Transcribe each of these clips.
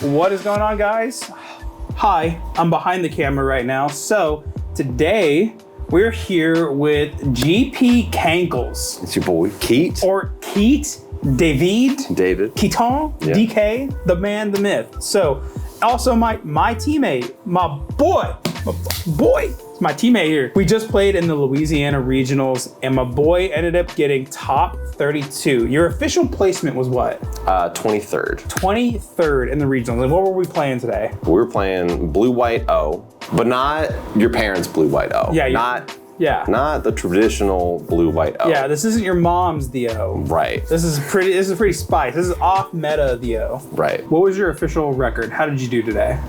What is going on, guys? Hi, I'm behind the camera right now. So today we're here with GPKanklez. It's your boy Keet. Or Keet, David, Keaton, yeah. DK, the man, the myth. So also my teammate, my boy, my teammate here. We just played in the Louisiana regionals and my boy ended up getting top 32. Your official placement was what? 23rd. 23rd in the regionals. And what were we playing today? We were playing blue, white, O, but not your parents' blue, white, O. Yeah. Not the traditional blue, white, O. Yeah, this isn't your mom's the O. Right. This is pretty spice. This is off meta the O. Right. What was your official record? How did you do today?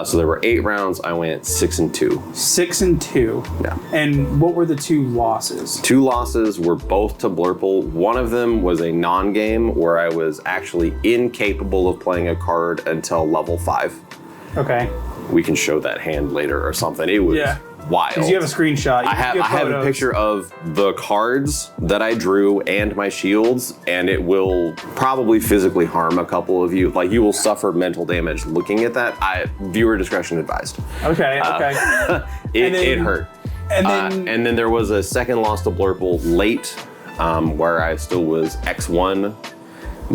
So there were 8 rounds. I went 6-2. 6-2. Yeah. And what were the 2 losses? 2 losses were both to Blurple. One of them was a non-game where I was actually incapable of playing a card until level 5. Okay. We can show that hand later or something. It was wild. Because you have a screenshot. I have a picture of the cards that I drew and my shields, and it will probably physically harm a couple of you. Like, you will suffer mental damage looking at that. Viewer discretion advised. Okay. It hurt. And then there was a second loss to Blurple late, where I still was X1.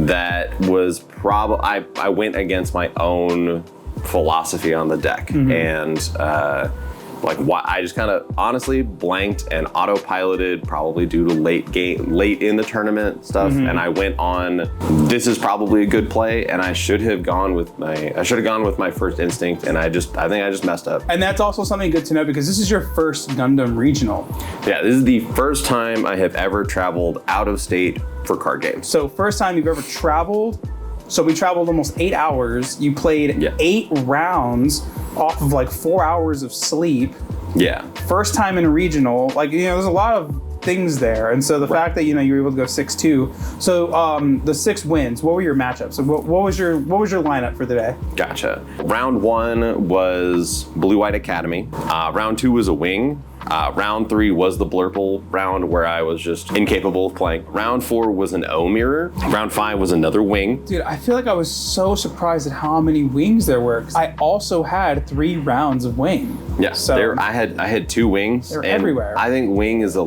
That was I went against my own philosophy on the deck, and I just kind of honestly blanked and autopiloted, probably due to late in the tournament stuff. And I went on, this is probably a good play, and I should have gone with my first instinct, and I think I just messed up. And that's also something good to know because this is your first Gundam regional. Yeah, this is the first time I have ever traveled out of state for card games. So first time you've ever traveled. So we traveled almost 8 hours. You played 8 rounds off of like 4 hours of sleep. Yeah. First time in a regional, there's a lot of things there. And so the fact that, you were able to go 6-2. So the 6 wins, what were your matchups? So what was your lineup for the day? Gotcha. Round 1 was Blue White Academy. Round 2 was a wing. Round 3 was the Blurple round where I was just incapable of playing. Round 4 was an O mirror. Round 5 was another wing. Dude, I feel like I was so surprised at how many wings there were. I also had 3 rounds of wing. Yeah, so I had 2 wings. They're everywhere. I think wing is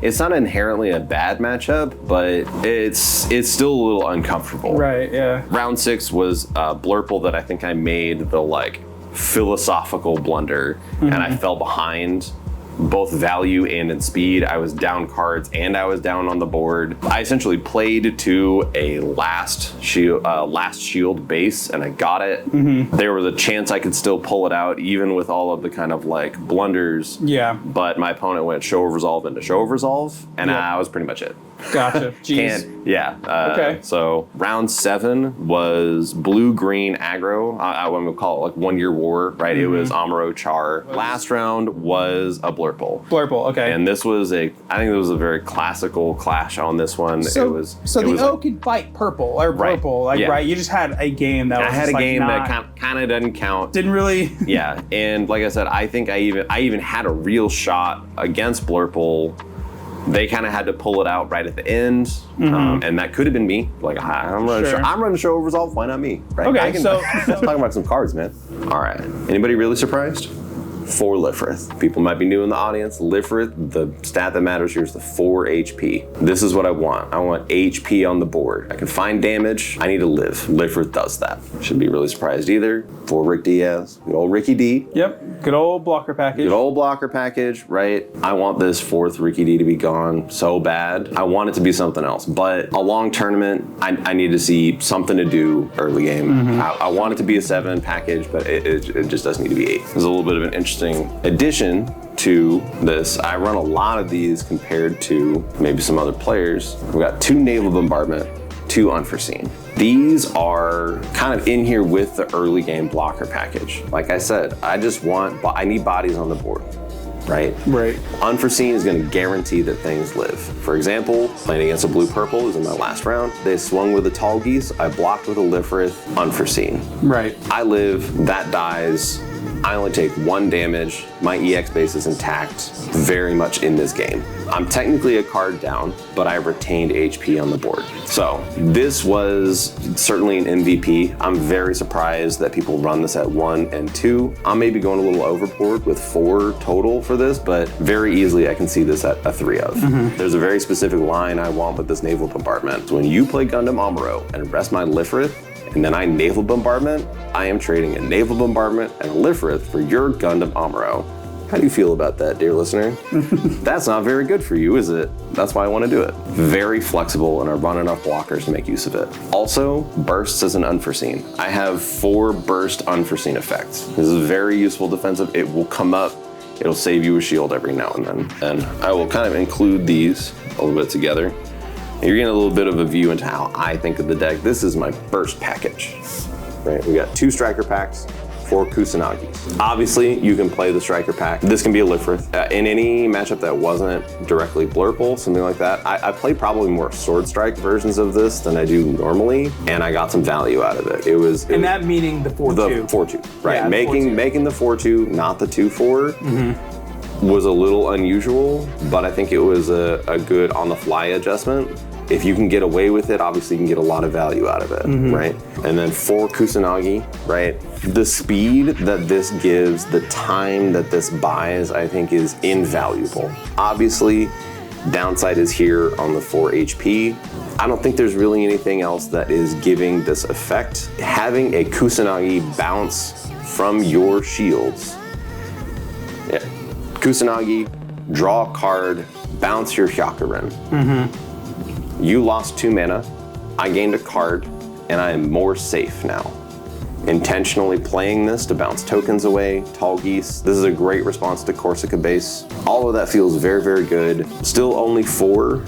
it's not inherently a bad matchup, but it's still a little uncomfortable. Right, yeah. Round 6 was Blurple that I think I made the philosophical blunder, and I fell behind both value and in speed. I was down cards and I was down on the board. I essentially played to a last shield base, and I got it. There was a chance I could still pull it out even with all of the kind of blunders. Yeah. But my opponent went show of resolve into show of resolve, and that was pretty much it. Gotcha. Jeez. Okay. So round 7 was blue-green aggro. I want to call it 1 year war, right? It was Amuro Char. Last round was a Blurple. Okay. And this was I think it was a very classical clash on this one. So the O could fight purple or purple, right? You just had a game that was that kind of doesn't count. Didn't really. Yeah, and like I said, I think I even had a real shot against Blurple. They kind of had to pull it out right at the end, and that could have been me. I'm running show of resolve. Why not me? Right? Okay, let's talk about some cards, man. All right. Anybody really surprised? 4 Lifrith. People might be new in the audience. Lifrith, the stat that matters here is the 4 HP. This is what I want. I want HP on the board. I can find damage. I need to live. Lifrith does that. Shouldn't be really surprised either. 4 Rick Diaz. Good old Ricky D. Yep. Good old blocker package. Good old blocker package, right? I want this 4th Ricky D to be gone so bad. I want it to be something else. But a long tournament, I need to see something to do early game. I want it to be a 7 package, but it just doesn't need to be 8. There's a little bit of an interesting addition to this. I run a lot of these compared to maybe some other players. We've got 2 Naval Bombardment, 2 Unforeseen. These are kind of in here with the early game blocker package. Like I said, I need bodies on the board. Right? Right. Unforeseen is going to guarantee that things live. For example, playing against a blue-purple was in my last round. They swung with a tall geese. I blocked with a Lifrith. Unforeseen. Right. I live, that dies. I only take 1 damage. My EX base is intact very much in this game. I'm technically a card down, but I retained HP on the board. So this was certainly an MVP. I'm very surprised that people run this at 1 and 2. I may be going a little overboard with 4 total for this, but very easily I can see this at a 3 of. There's a very specific line I want with this naval bombardment. So when you play Gundam Amuro and rest my Lifrith, and then I naval bombardment, I am trading a naval bombardment and a Lifrith for your Gundam Amuro. How do you feel about that, dear listener? That's not very good for you, is it? That's why I want to do it. Very flexible, and I run enough blockers to make use of it. Also, bursts as an unforeseen. I have 4 burst unforeseen effects. This is very useful defensive. It will come up, it'll save you a shield every now and then. And I will kind of include these a little bit together. You're getting a little bit of a view into how I think of the deck. This is my burst package, right? We got 2 striker packs, 4 Kusanagis. Obviously, you can play the striker pack. This can be a Lifrith. In any matchup that wasn't directly Blurple, something like that, I play probably more Sword Strike versions of this than I do normally, and I got some value out of it. And that meaning the 4-2. The 4-2, right? Yeah, making the 4-2, not the 2-4. Was a little unusual, but I think it was a good on-the-fly adjustment. If you can get away with it, obviously you can get a lot of value out of it, right? And then 4 Kusanagi, right? The speed that this gives, the time that this buys, I think is invaluable. Obviously, downside is here on the 4 HP. I don't think there's really anything else that is giving this effect. Having a Kusanagi bounce from your shields, yeah. Kusanagi, draw a card, bounce your Hyakuren. You lost 2 mana, I gained a card, and I am more safe now. Intentionally playing this to bounce tokens away, Tall Geese. This is a great response to Corsica base. All of that feels very, very good. Still only 4.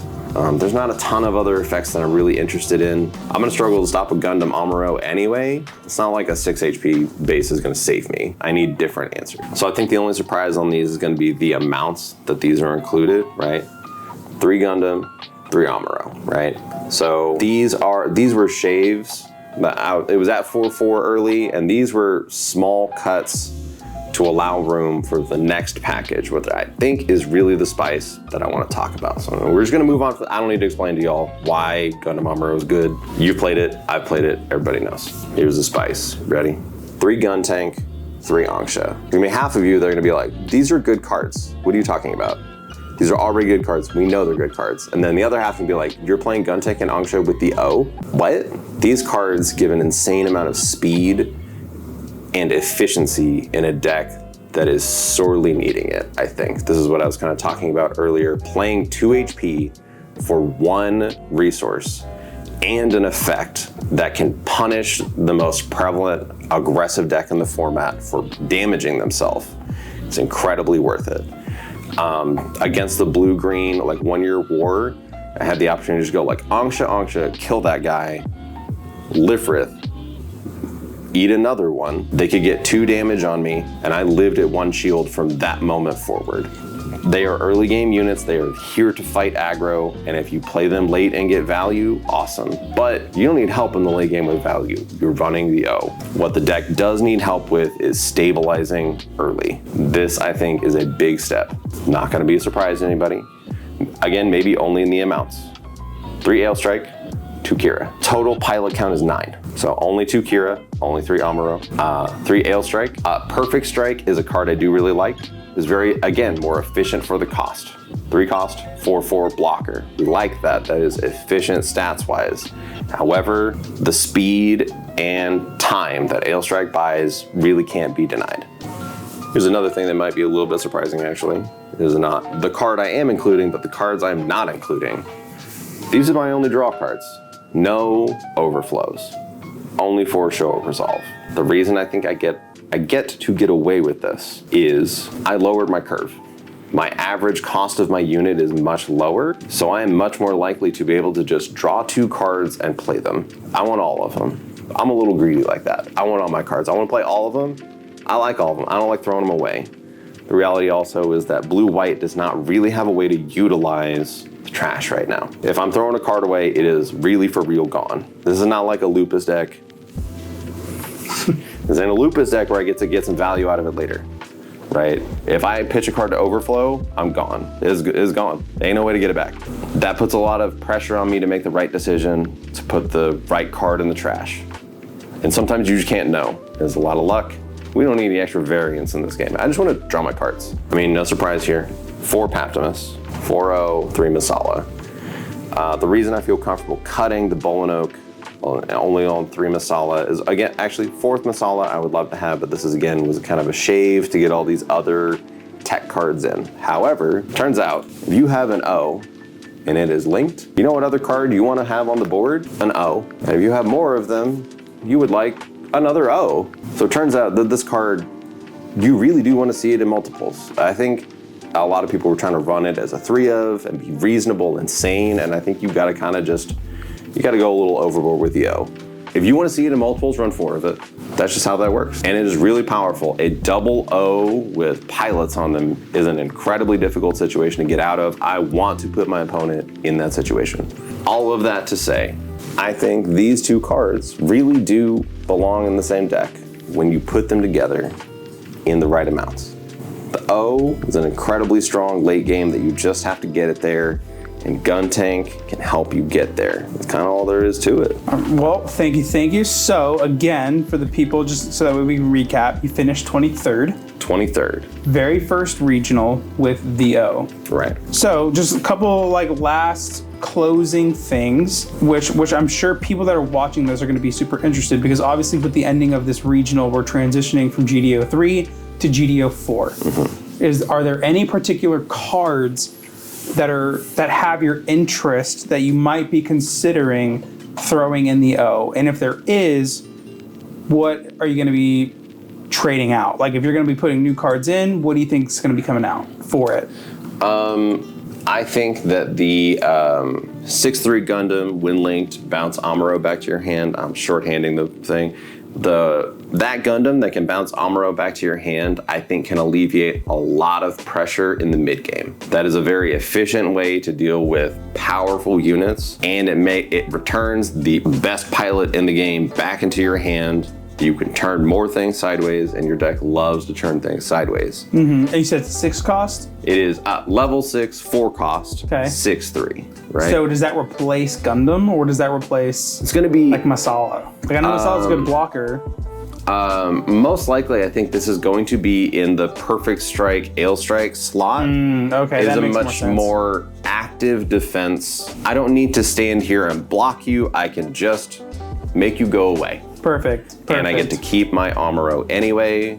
There's not a ton of other effects that I'm really interested in. I'm gonna struggle to stop a Gundam Amuro anyway. It's not like a 6 HP base is gonna save me. I need different answers. So I think the only surprise on these is gonna be the amounts that these are included, right? 3 Gundam, 3 Amuro, right? So these were shaves. It was at 4-4 early, and these were small cuts to allow room for the next package, which I think is really the spice that I want to talk about. So we're just gonna move on. I don't need to explain to y'all why Gundam Amuro is good. You've played it, I've played it, everybody knows. Here's the spice, ready? 3 Gun Tank, 3 Angsha. I mean, half of you, they're gonna be like, these are good cards. What are you talking about? These are already good cards. We know they're good cards. And then the other half can be like, you're playing Gun Tank and Angsha with the O? What? These cards give an insane amount of speed and efficiency in a deck that is sorely needing it, I think. This is what I was kind of talking about earlier. Playing 2 HP for 1 resource and an effect that can punish the most prevalent aggressive deck in the format for damaging themselves. It's incredibly worth it. Against the blue-green, like 1-year war, I had the opportunity to just go like, Angsha, kill that guy, Lifrith, eat another one. They could get 2 damage on me, and I lived at 1 shield from that moment forward. They are early game units, they are here to fight aggro, and if you play them late and get value, awesome. But you don't need help in the late game with value. You're running the O. What the deck does need help with is stabilizing early. This, I think, is a big step. Not gonna be a surprise to anybody. Again, maybe only in the amounts. 3 Ale Strike, 2 Kira. Total pilot count is 9. So only 2 Kira, only 3 Amuro, 3 Ale Strike. Perfect Strike is a card I do really like. It's very, again, more efficient for the cost. 3 cost, 4/4 blocker. We like that. That is efficient stats-wise. However, the speed and time that Ale Strike buys really can't be denied. Here's another thing that might be a little bit surprising, actually. It is not the card I am including, but the cards I'm not including. These are my only draw cards. No overflows. Only 4 show of resolve. The reason I think I get to get away with this is I lowered my curve. My average cost of my unit is much lower, so I am much more likely to be able to just draw 2 cards and play them. I want all of them. I'm a little greedy like that. I want all my cards. I want to play all of them. I like all of them. I don't like throwing them away. The reality also is that blue-white does not really have a way to utilize the trash right now. If I'm throwing a card away, it is really for real gone. This is not like a Lupus deck. is in a lupus deck where I get to get some value out of it later, right? If I pitch a card to overflow, I'm gone. It's gone. Ain't no way to get it back. That puts a lot of pressure on me to make the right decision, to put the right card in the trash. And sometimes you just can't know. There's a lot of luck. We don't need any extra variance in this game. I just want to draw my cards. I mean, no surprise here. 4 Paptimus, 4-0, 3 Masala. The reason I feel comfortable cutting the Bolinoak only on 3 Masala is, again, actually 4th Masala I would love to have, but this is, again, was kind of a shave to get all these other tech cards in. However, turns out, if you have an O and it is linked, you know what other card you want to have on the board? An O. And if you have more of them, you would like another O. So it turns out that this card, you really do want to see it in multiples. I think a lot of people were trying to run it as a 3 of and be reasonable and sane, and I think you've got to kind of just, you got to go a little overboard with the O. If you want to see it in multiples, run 4 of it. That's just how that works. And it is really powerful. A double O with pilots on them is an incredibly difficult situation to get out of. I want to put my opponent in that situation. All of that to say, I think these 2 cards really do belong in the same deck when you put them together in the right amounts. The O is an incredibly strong late game that you just have to get it there, and Gun Tank can help you get there. That's kind of all there is to it. Well, thank you. So again, for the people, just so that we can recap, you finished 23rd. 23rd. Very first regional with the O. Right. So just a couple like last closing things, which I'm sure people that are watching this are going to be super interested, because obviously with the ending of this regional, we're transitioning from GDO 3 to GDO 4. Mm-hmm. Are there any particular cards that have your interest that you might be considering throwing in the O? And if there is, what are you going to be trading out? Like if you're going to be putting new cards in, what do you think is going to be coming out for it? I think that the 6-3 Gundam, when linked, bounce Amuro back to your hand. I'm shorthanding the thing. That Gundam that can bounce Amuro back to your hand, I think can alleviate a lot of pressure in the mid game. That is a very efficient way to deal with powerful units, and it returns the best pilot in the game back into your hand. You can turn more things sideways, and your deck loves to turn things sideways. Mm-hmm. And you said 6 cost? It is level 6, 4 cost, okay. 6-3, right? So does that replace Gundam, or does that replace? It's going to be like Masala. Like I know Masala's a good blocker. Most likely, I think this is going to be in the Perfect Strike, Ale Strike slot. Okay, that makes much more active defense. I don't need to stand here and block you. I can just make you go away. Perfect. And I get to keep my Amuro anyway.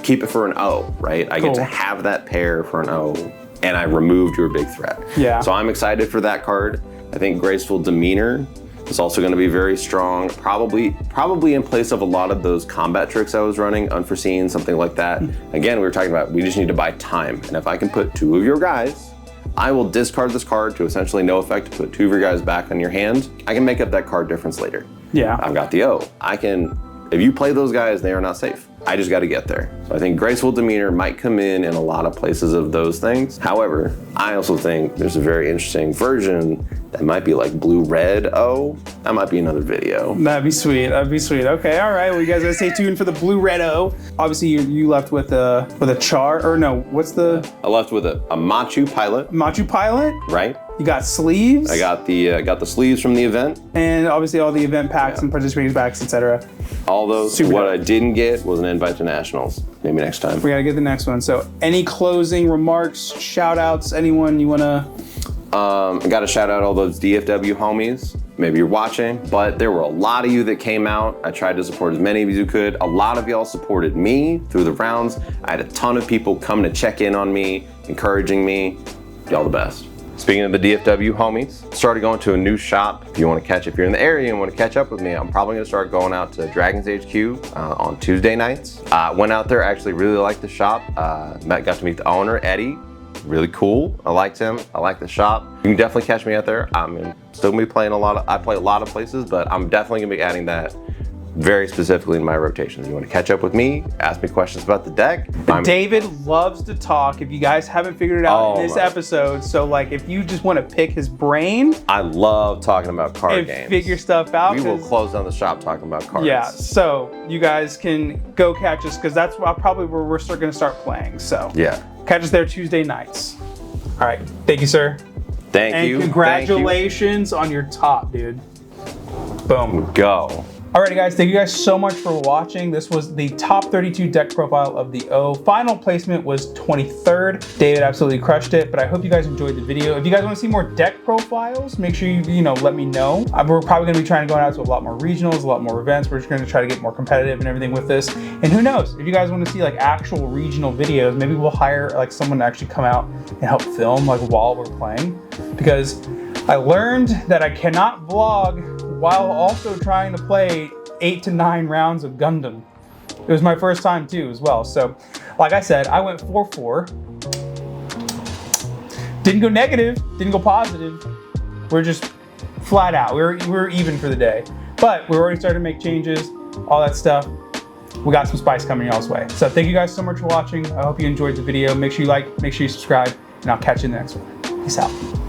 Keep it for an O, right? I get to have that pair for an O, and I removed your big threat. Yeah. So I'm excited for that card. I think Graceful Demeanor is also going to be very strong. Probably in place of a lot of those combat tricks I was running, Unforeseen, something like that. Again, we were talking about we just need to buy time. And if I can put 2 of your guys, I will discard this card to essentially no effect to put 2 of your guys back on your hand. I can make up that card difference later. Yeah. I've got the O. If you play those guys, they are not safe. I just got to get there. So I think Graceful Demeanor might come in a lot of places of those things. However, I also think there's a very interesting version that might be like blue-red O. That might be another video. That'd be sweet. Okay, all right. Well, you guys gotta stay tuned for the blue-red O. Obviously, you left with a char, or no? What's the? I left with a Machu pilot. Machu pilot. Right. You got sleeves. I got the sleeves from the event. And obviously all the event packs and participating packs, etc. All those. What I didn't get was an invite to nationals. Maybe next time. We gotta get the next one. So any closing remarks, shout outs, anyone you wanna? I gotta shout out all those DFW homies. Maybe you're watching, but there were a lot of you that came out. I tried to support as many of you as you could. A lot of y'all supported me through the rounds. I had a ton of people come to check in on me, encouraging me. Y'all the best. Speaking of the DFW homies, started going to a new shop. If you're in the area and want to catch up with me, I'm probably gonna start going out to Dragon's HQ on Tuesday nights. Went out there, actually really liked the shop. Got to meet the owner, Eddie. Really cool. I liked him. I like the shop. You can definitely catch me out there. I'm still gonna be playing I play a lot of places, but I'm definitely gonna be adding that very specifically in my rotations. You want to catch up with me, ask me questions about the deck. David loves to talk, if you guys haven't figured it out in this my. episode. So like, if you just want to pick his brain, I love talking about card and games. figure stuff out. We will close down the shop talking about cards. Yeah, so you guys can go catch us, because that's probably where we're going to start playing. So yeah, catch us there Tuesday nights. All right, thank you, sir. Thank you. Congratulations on your top, dude. Boom. Go. Alrighty guys, thank you guys so much for watching. This was the top 32 deck profile of the O. Final placement was 23rd. David absolutely crushed it, but I hope you guys enjoyed the video. If you guys want to see more deck profiles, make sure you let me know. We're probably going to be trying to go out to a lot more regionals, a lot more events. We're just going to try to get more competitive and everything with this. And who knows, if you guys want to see like actual regional videos, maybe we'll hire like someone to actually come out and help film like while we're playing, because I learned that I cannot vlog while also trying to play 8 to 9 rounds of Gundam. It was my first time too as well. So like I said, I went 4-4. Didn't go negative, didn't go positive. We're just flat out. We're even for the day. But we're already starting to make changes, all that stuff. We got some spice coming y'all's way. So thank you guys so much for watching. I hope you enjoyed the video. Make sure you like, make sure you subscribe, and I'll catch you in the next one. Peace out.